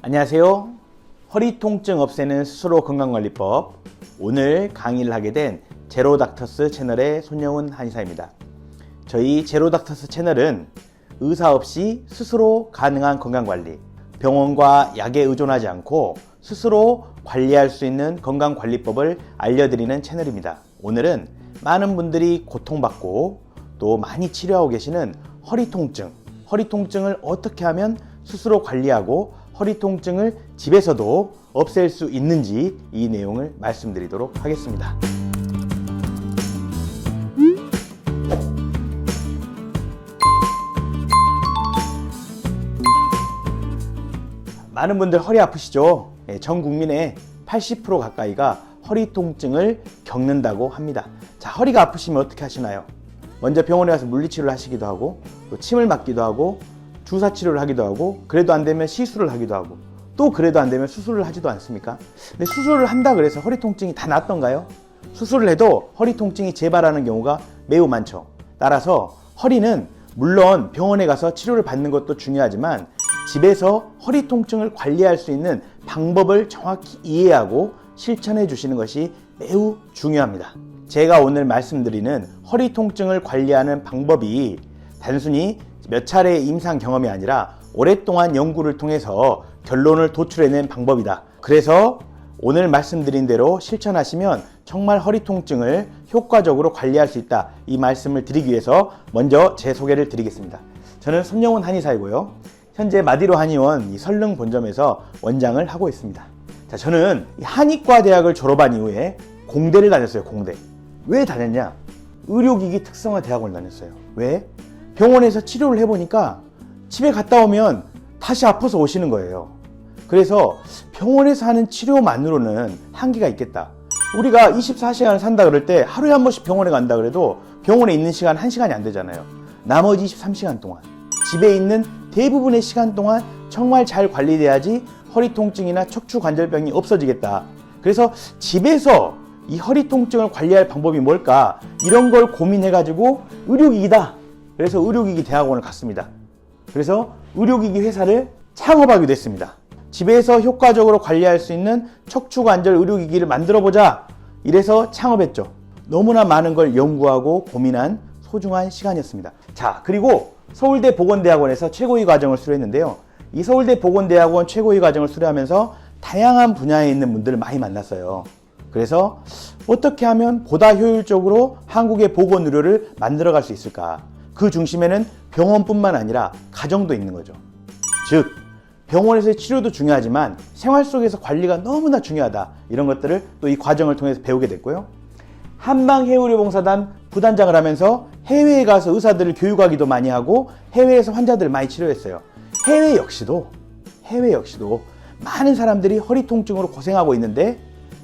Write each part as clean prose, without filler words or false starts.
안녕하세요. 허리 통증 없애는 스스로 건강관리법. 오늘 강의를 하게 된 제로닥터스 채널의 손영훈 한의사입니다. 저희 제로닥터스 채널은 의사 없이 스스로 가능한 건강관리, 병원과 약에 의존하지 않고 스스로 관리할 수 있는 건강관리법을 알려드리는 채널입니다. 오늘은 많은 분들이 고통받고 또 많이 치료하고 계시는 허리 통증을 어떻게 하면 스스로 관리하고 허리 통증을 집에서도 없앨 수 있는지 이 내용을 말씀드리도록 하겠습니다. 많은 분들 허리 아프시죠? 전 국민의 80% 가까이가 허리 통증을 겪는다고 합니다. 자, 허리가 아프시면 어떻게 하시나요? 먼저 병원에 가서 물리치료를 하시기도 하고 또 침을 맞기도 하고 주사 치료를 하기도 하고 그래도 안 되면 시술을 하기도 하고 또 그래도 안 되면 수술을 하지도 않습니까? 근데 수술을 한다 그래서 허리 통증이 다 낫던가요? 수술을 해도 허리 통증이 재발하는 경우가 매우 많죠. 따라서 허리는 물론 병원에 가서 치료를 받는 것도 중요하지만 집에서 허리 통증을 관리할 수 있는 방법을 정확히 이해하고 실천해 주시는 것이 매우 중요합니다. 제가 오늘 말씀드리는 허리 통증을 관리하는 방법이 단순히 몇 차례의 임상 경험이 아니라 오랫동안 연구를 통해서 결론을 도출해낸 방법이다. 그래서 오늘 말씀드린 대로 실천하시면 정말 허리 통증을 효과적으로 관리할 수 있다. 이 말씀을 드리기 위해서 먼저 제 소개를 드리겠습니다. 저는 손영훈 한의사이고요. 현재 마디로 한의원 설릉 본점에서 원장을 하고 있습니다. 자, 저는 한의과대학을 졸업한 이후에 공대를 다녔어요. 공대. 왜 다녔냐? 의료기기 특성화 대학원을 다녔어요. 왜? 병원에서 치료를 해보니까 집에 갔다 오면 다시 아파서 오시는 거예요. 그래서 병원에서 하는 치료만으로는 한계가 있겠다. 우리가 24시간을 산다 그럴 때 하루에 한 번씩 병원에 간다 그래도 병원에 있는 시간 1시간이 안 되잖아요. 나머지 23시간 동안 집에 있는 대부분의 시간 동안 정말 잘 관리돼야지 허리 통증이나 척추 관절병이 없어지겠다. 그래서 집에서 이 허리 통증을 관리할 방법이 뭘까? 이런 걸 고민해가지고 의료기기다. 그래서 의료기기 대학원을 갔습니다. 그래서 의료기기 회사를 창업하기도 했습니다. 집에서 효과적으로 관리할 수 있는 척추관절 의료기기를 만들어보자. 이래서 창업했죠. 너무나 많은 걸 연구하고 고민한 소중한 시간이었습니다. 자, 그리고 서울대 보건대학원에서 최고위 과정을 수료했는데요. 이 서울대 보건대학원 최고위 과정을 수료하면서 다양한 분야에 있는 분들을 많이 만났어요. 그래서 어떻게 하면 보다 효율적으로 한국의 보건의료를 만들어갈 수 있을까? 그 중심에는 병원뿐만 아니라 가정도 있는 거죠. 즉, 병원에서의 치료도 중요하지만 생활 속에서 관리가 너무나 중요하다. 이런 것들을 또 이 과정을 통해서 배우게 됐고요. 한방해의료봉사단 부단장을 하면서 해외에 가서 의사들을 교육하기도 많이 하고 해외에서 환자들을 많이 치료했어요. 해외 역시도 많은 사람들이 허리 통증으로 고생하고 있는데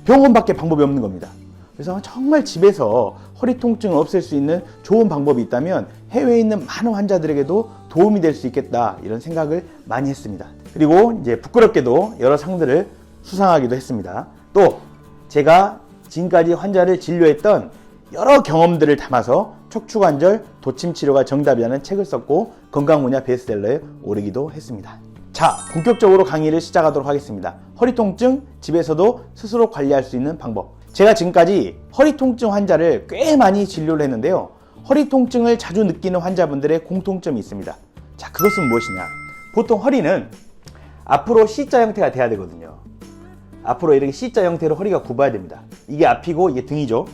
병원밖에 방법이 없는 겁니다. 그래서 정말 집에서 허리 통증을 없앨 수 있는 좋은 방법이 있다면 해외에 있는 많은 환자들에게도 도움이 될 수 있겠다. 이런 생각을 많이 했습니다. 그리고 이제 부끄럽게도 여러 상들을 수상하기도 했습니다. 또 제가 지금까지 환자를 진료했던 여러 경험들을 담아서 척추관절 도침 치료가 정답이라는 책을 썼고 건강 분야 베스트셀러에 오르기도 했습니다. 자, 본격적으로 강의를 시작하도록 하겠습니다. 허리 통증 집에서도 스스로 관리할 수 있는 방법. 제가 지금까지 허리 통증 환자를 꽤 많이 진료를 했는데요. 허리 통증을 자주 느끼는 환자분들의 공통점이 있습니다. 자, 그것은 무엇이냐? 보통 허리는 앞으로 C자 형태가 돼야 되거든요. 앞으로 이렇게 C자 형태로 허리가 굽어야 됩니다. 이게 앞이고 이게 등이죠.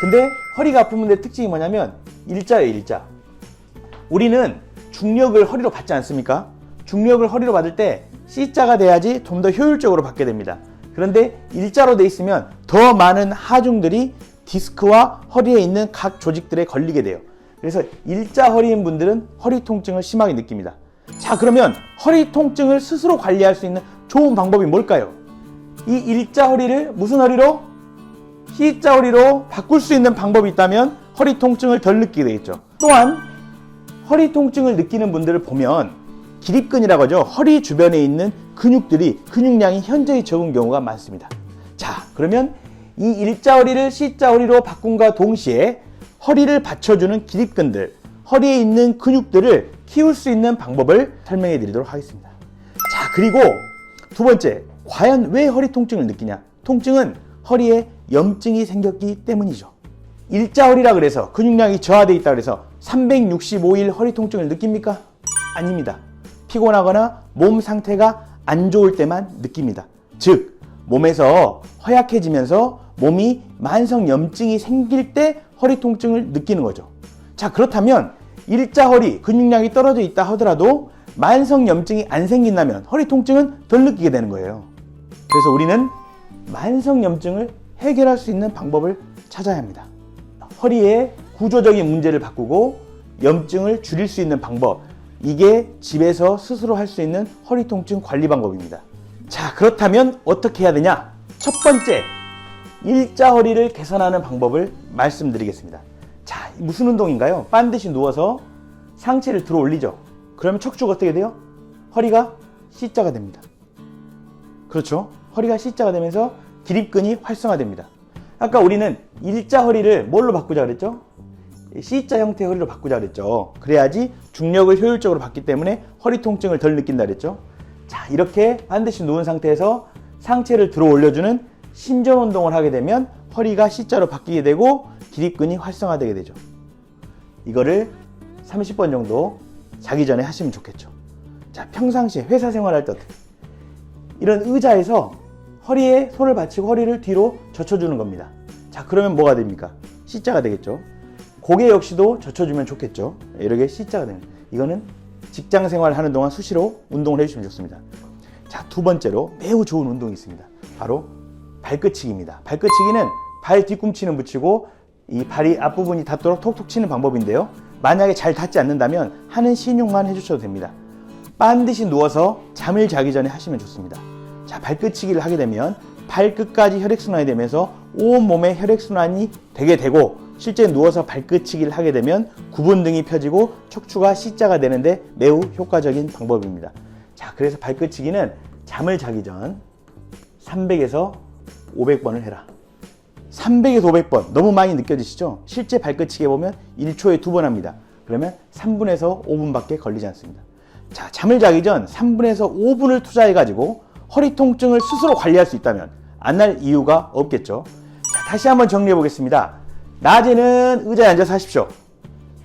근데 허리가 아픈 분들의 특징이 뭐냐면 일자예요, 일자. 우리는 중력을 허리로 받지 않습니까? 중력을 허리로 받을 때 C자가 돼야지 좀 더 효율적으로 받게 됩니다. 그런데 일자로 돼 있으면 더 많은 하중들이 디스크와 허리에 있는 각 조직들에 걸리게 돼요. 그래서 일자 허리인 분들은 허리 통증을 심하게 느낍니다. 자, 그러면 허리 통증을 스스로 관리할 수 있는 좋은 방법이 뭘까요? 이 일자 허리를 무슨 허리로? C자 허리로 바꿀 수 있는 방법이 있다면 허리 통증을 덜 느끼게 되겠죠. 또한 허리 통증을 느끼는 분들을 보면 기립근이라고 하죠. 허리 주변에 있는 근육량이 현저히 적은 경우가 많습니다. 자, 그러면 이 일자 허리를 C자 허리로 바꿈과 동시에 허리를 받쳐주는 기립근들, 허리에 있는 근육들을 키울 수 있는 방법을 설명해 드리도록 하겠습니다. 자, 그리고 두 번째, 과연 왜 허리 통증을 느끼냐? 통증은 허리에 염증이 생겼기 때문이죠. 일자허리라 그래서 근육량이 저하되어 있다 그래서 365일 허리 통증을 느낍니까? 아닙니다. 피곤하거나 몸 상태가 안 좋을 때만 느낍니다. 즉, 몸에서 허약해지면서 몸이 만성 염증이 생길 때 허리 통증을 느끼는 거죠. 자, 그렇다면 일자허리, 근육량이 떨어져 있다 하더라도 만성 염증이 안 생긴다면 허리 통증은 덜 느끼게 되는 거예요. 그래서 우리는 만성 염증을 해결할 수 있는 방법을 찾아야 합니다. 허리의 구조적인 문제를 바꾸고 염증을 줄일 수 있는 방법, 이게 집에서 스스로 할 수 있는 허리 통증 관리 방법입니다. 자, 그렇다면 어떻게 해야 되냐? 첫 번째, 일자허리를 개선하는 방법을 말씀드리겠습니다. 자, 무슨 운동인가요? 반드시 누워서 상체를 들어 올리죠. 그러면 척추가 어떻게 돼요? 허리가 C자가 됩니다. 그렇죠? 허리가 C자가 되면서 기립근이 활성화됩니다. 아까 우리는 일자허리를 뭘로 바꾸자 그랬죠? C자 형태의 허리로 바꾸자 그랬죠. 그래야지 중력을 효율적으로 받기 때문에 허리 통증을 덜 느낀다 그랬죠. 자, 이렇게 반드시 누운 상태에서 상체를 들어 올려주는 신전 운동을 하게 되면 허리가 C자로 바뀌게 되고 기립근이 활성화되게 되죠. 이거를 30번 정도 자기 전에 하시면 좋겠죠. 자, 평상시에 회사 생활할 때 어떻게? 이런 의자에서 허리에 손을 받치고 허리를 뒤로 젖혀주는 겁니다. 자, 그러면 뭐가 됩니까? C자가 되겠죠. 고개 역시도 젖혀주면 좋겠죠. 이렇게 C자가 됩니다. 이거는 직장 생활 하는 동안 수시로 운동을 해주시면 좋습니다. 자, 두 번째로 매우 좋은 운동이 있습니다. 바로 발끝치기입니다. 발끝치기는 발 뒤꿈치는 붙이고 이 발이 앞부분이 닿도록 톡톡 치는 방법인데요. 만약에 잘 닿지 않는다면 하는 신용만 해주셔도 됩니다. 반드시 누워서 잠을 자기 전에 하시면 좋습니다. 자, 발끝치기를 하게 되면 발끝까지 혈액순환이 되면서 온몸에 혈액순환이 되게 되고 실제 누워서 발끝치기를 하게 되면 구분등이 펴지고 척추가 C자가 되는데 매우 효과적인 방법입니다. 자, 그래서 발끝치기는 잠을 자기 전 300에서 500번을 해라. 300에서 500번 너무 많이 느껴지시죠? 실제 발끝치기 해보면 1초에 2번 합니다. 그러면 3분에서 5분밖에 걸리지 않습니다. 자, 잠을 자기 전 3분에서 5분을 투자해가지고 허리 통증을 스스로 관리할 수 있다면 안 할 이유가 없겠죠. 자, 다시 한번 정리해 보겠습니다. 낮에는 의자에 앉아서 하십시오.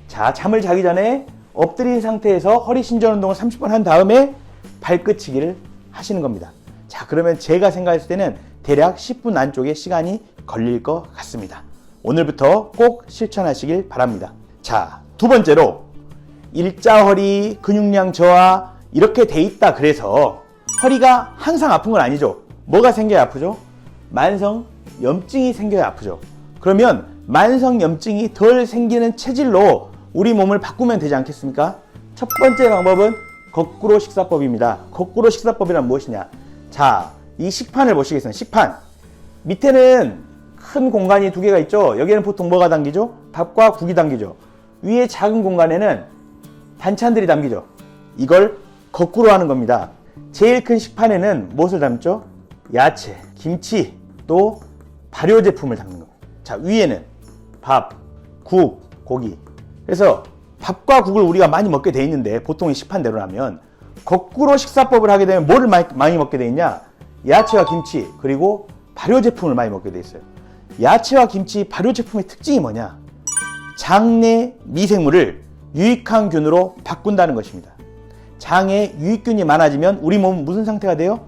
자, 잠을 자기 전에 엎드린 상태에서 허리 신전 운동을 30번 한 다음에 발끝치기를 하시는 겁니다. 자, 그러면 제가 생각했을 때는 대략 10분 안쪽에 시간이 걸릴 것 같습니다. 오늘부터 꼭 실천하시길 바랍니다. 자, 두 번째로 일자허리, 근육량 저하 이렇게 돼 있다 그래서 허리가 항상 아픈 건 아니죠. 뭐가 생겨야 아프죠? 만성 염증이 생겨야 아프죠. 그러면 만성 염증이 덜 생기는 체질로 우리 몸을 바꾸면 되지 않겠습니까? 첫 번째 방법은 거꾸로 식사법입니다. 거꾸로 식사법이란 무엇이냐? 자, 이 식판을 보시겠습니다. 식판 밑에는 큰 공간이 두 개가 있죠. 여기에는 보통 뭐가 담기죠? 밥과 국이 담기죠. 위에 작은 공간에는 반찬들이 담기죠. 이걸 거꾸로 하는 겁니다. 제일 큰 식판에는 무엇을 담죠? 야채, 김치, 또 발효 제품을 담는 겁니다. 자, 위에는 밥, 국, 고기. 그래서 밥과 국을 우리가 많이 먹게 돼 있는데 보통의 식판대로라면 거꾸로 식사법을 하게 되면 뭐를 많이 먹게 돼 있냐? 야채와 김치, 그리고 발효 제품을 많이 먹게 돼 있어요. 야채와 김치, 발효 제품의 특징이 뭐냐? 장내 미생물을 유익한 균으로 바꾼다는 것입니다. 장에 유익균이 많아지면 우리 몸은 무슨 상태가 돼요?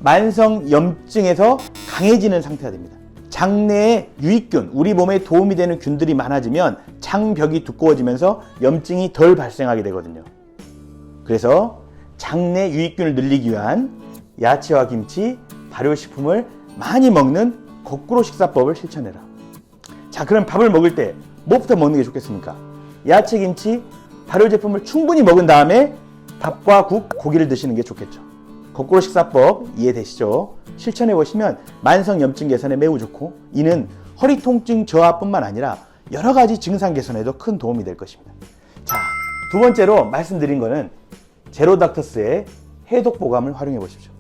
만성 염증에서 강해지는 상태가 됩니다. 장내에 유익균, 우리 몸에 도움이 되는 균들이 많아지면 장벽이 두꺼워지면서 염증이 덜 발생하게 되거든요. 그래서 장내 유익균을 늘리기 위한 야채와 김치, 발효식품을 많이 먹는 거꾸로 식사법을 실천해라. 자, 그럼 밥을 먹을 때 뭐부터 먹는 게 좋겠습니까? 야채, 김치, 발효 제품을 충분히 먹은 다음에 밥과 국, 고기를 드시는 게 좋겠죠. 거꾸로 식사법 이해되시죠? 실천해 보시면 만성 염증 개선에 매우 좋고 이는 허리 통증 저하뿐만 아니라 여러 가지 증상 개선에도 큰 도움이 될 것입니다. 자, 두 번째로 말씀드린 거는 제로닥터스의 해독 보감을 활용해 보십시오.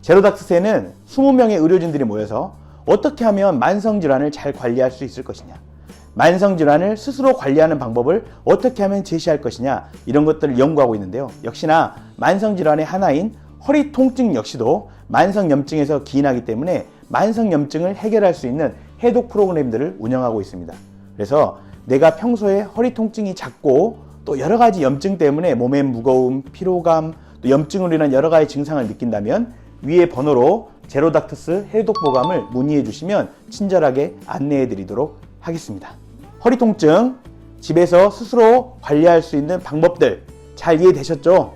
제로닥터스에는 20명의 의료진들이 모여서 어떻게 하면 만성 질환을 잘 관리할 수 있을 것이냐, 만성 질환을 스스로 관리하는 방법을 어떻게 하면 제시할 것이냐, 이런 것들을 연구하고 있는데요. 역시나 만성 질환의 하나인 허리 통증 역시도 만성염증에서 기인하기 때문에 만성염증을 해결할 수 있는 해독 프로그램들을 운영하고 있습니다. 그래서 내가 평소에 허리 통증이 잦고 또 여러 가지 염증 때문에 몸의 무거움, 피로감, 또 염증으로 인한 여러 가지 증상을 느낀다면 위의 번호로 제로닥터스 해독보감을 문의해 주시면 친절하게 안내해 드리도록 하겠습니다. 허리 통증 집에서 스스로 관리할 수 있는 방법들 잘 이해되셨죠?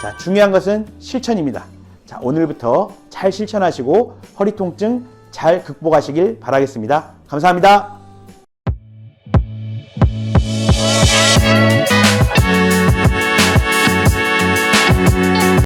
자, 중요한 것은 실천입니다. 자, 오늘부터 잘 실천하시고 허리 통증 잘 극복하시길 바라겠습니다. 감사합니다.